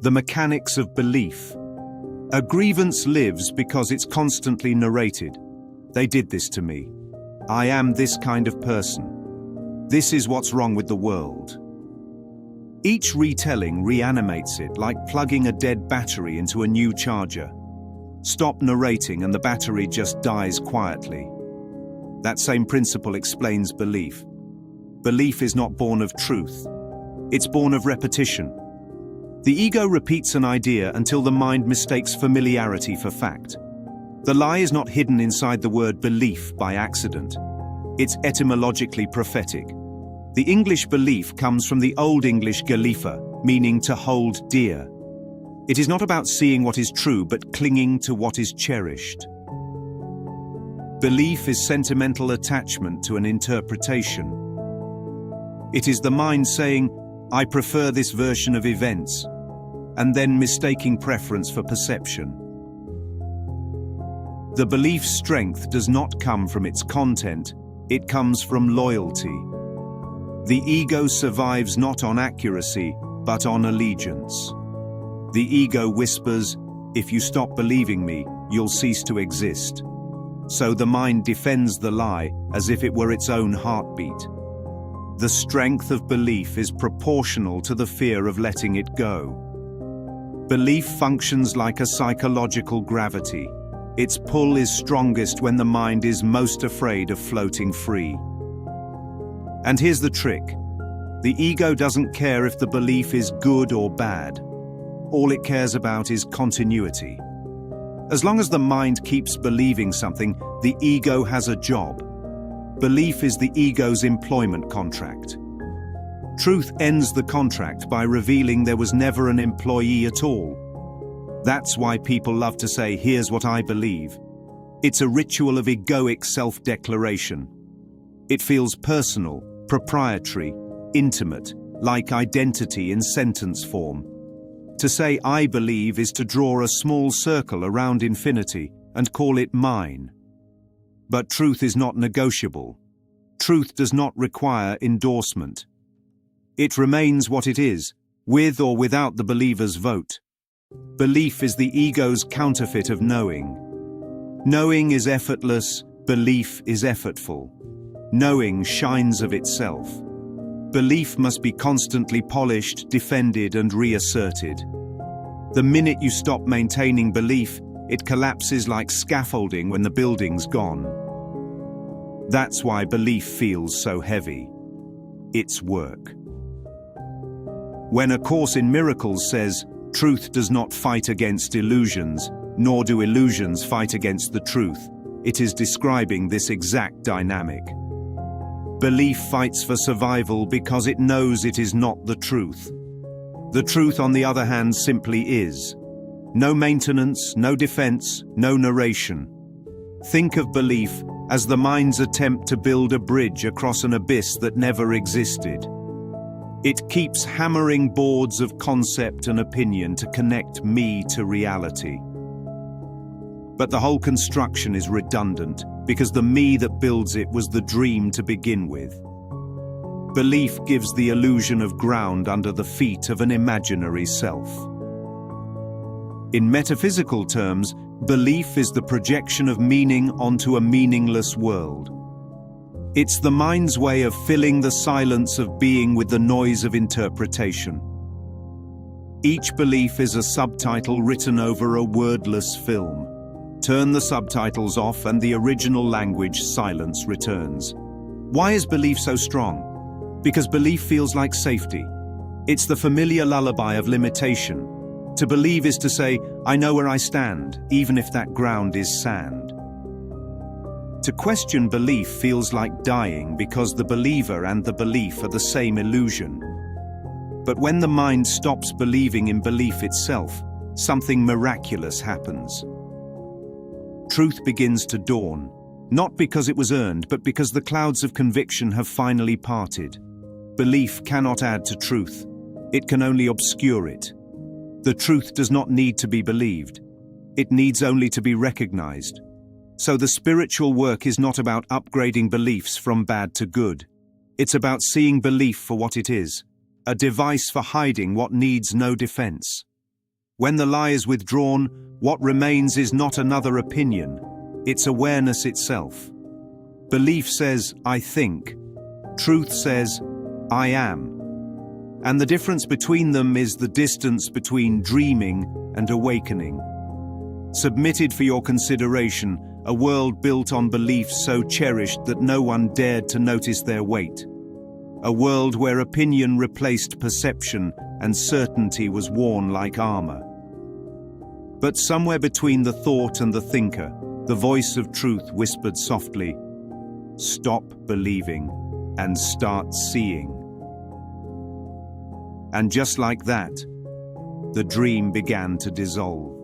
The mechanics of belief. A grievance lives because it's constantly narrated. They did this to me. I am this kind of person. This is what's wrong with the world. Each retelling reanimates it like plugging a dead battery into a new charger. Stop narrating and the battery just dies quietly. That same principle explains belief. Belief is not born of truth. It's born of repetition. The ego repeats an idea until the mind mistakes familiarity for fact. The lie is not hidden inside the word belief by accident. It's etymologically prophetic. The English belief comes from the Old English gelifa, meaning to hold dear. It is not about seeing what is true, but clinging to what is cherished. Belief is sentimental attachment to an interpretation. It is the mind saying, I prefer this version of events, and then mistaking preference for perception. The belief's strength does not come from its content, it comes from loyalty. The ego survives not on accuracy, but on allegiance. The ego whispers, if you stop believing me, you'll cease to exist. So the mind defends the lie as if it were its own heartbeat. The strength of belief is proportional to the fear of letting it go. Belief functions like a psychological gravity. Its pull is strongest when the mind is most afraid of floating free. And here's the trick. The ego doesn't care if the belief is good or bad. All it cares about is continuity. As long as the mind keeps believing something, the ego has a job. Belief is the ego's employment contract. Truth ends the contract by revealing there was never an employee at all. That's why people love to say, here's what I believe. It's a ritual of egoic self-declaration. It feels personal, proprietary, intimate, like identity in sentence form. To say I believe is to draw a small circle around infinity and call it mine. But truth is not negotiable. Truth does not require endorsement. It remains what it is, with or without the believer's vote. Belief is the ego's counterfeit of knowing. Knowing is effortless, belief is effortful. Knowing shines of itself. Belief must be constantly polished, defended, and reasserted. The minute you stop maintaining belief, it collapses like scaffolding when the building's gone. That's why belief feels so heavy. It's work. When A Course in Miracles says, truth does not fight against illusions, nor do illusions fight against the truth, it is describing this exact dynamic. Belief fights for survival because it knows it is not the truth. The truth, on the other hand, simply is. No maintenance, no defense, no narration. Think of belief as the mind's attempt to build a bridge across an abyss that never existed. It keeps hammering boards of concept and opinion to connect me to reality. But the whole construction is redundant because the me that builds it was the dream to begin with. Belief gives the illusion of ground under the feet of an imaginary self. In metaphysical terms, belief is the projection of meaning onto a meaningless world. It's the mind's way of filling the silence of being with the noise of interpretation. Each belief is a subtitle written over a wordless film. Turn the subtitles off and the original language silence returns. Why is belief so strong? Because belief feels like safety. It's the familiar lullaby of limitation. To believe is to say, I know where I stand, even if that ground is sand. To question belief feels like dying because the believer and the belief are the same illusion. But when the mind stops believing in belief itself, something miraculous happens. Truth begins to dawn, not because it was earned, but because the clouds of conviction have finally parted. Belief cannot add to truth. It can only obscure it. The truth does not need to be believed. It needs only to be recognized. So the spiritual work is not about upgrading beliefs from bad to good. It's about seeing belief for what it is, a device for hiding what needs no defense. When the lie is withdrawn, what remains is not another opinion, it's awareness itself. Belief says, I think. Truth says, I am. And the difference between them is the distance between dreaming and awakening. Submitted for your consideration, a world built on beliefs so cherished that no one dared to notice their weight. A world where opinion replaced perception and certainty was worn like armor. But somewhere between the thought and the thinker, the voice of truth whispered softly, stop believing and start seeing. And just like that, the dream began to dissolve.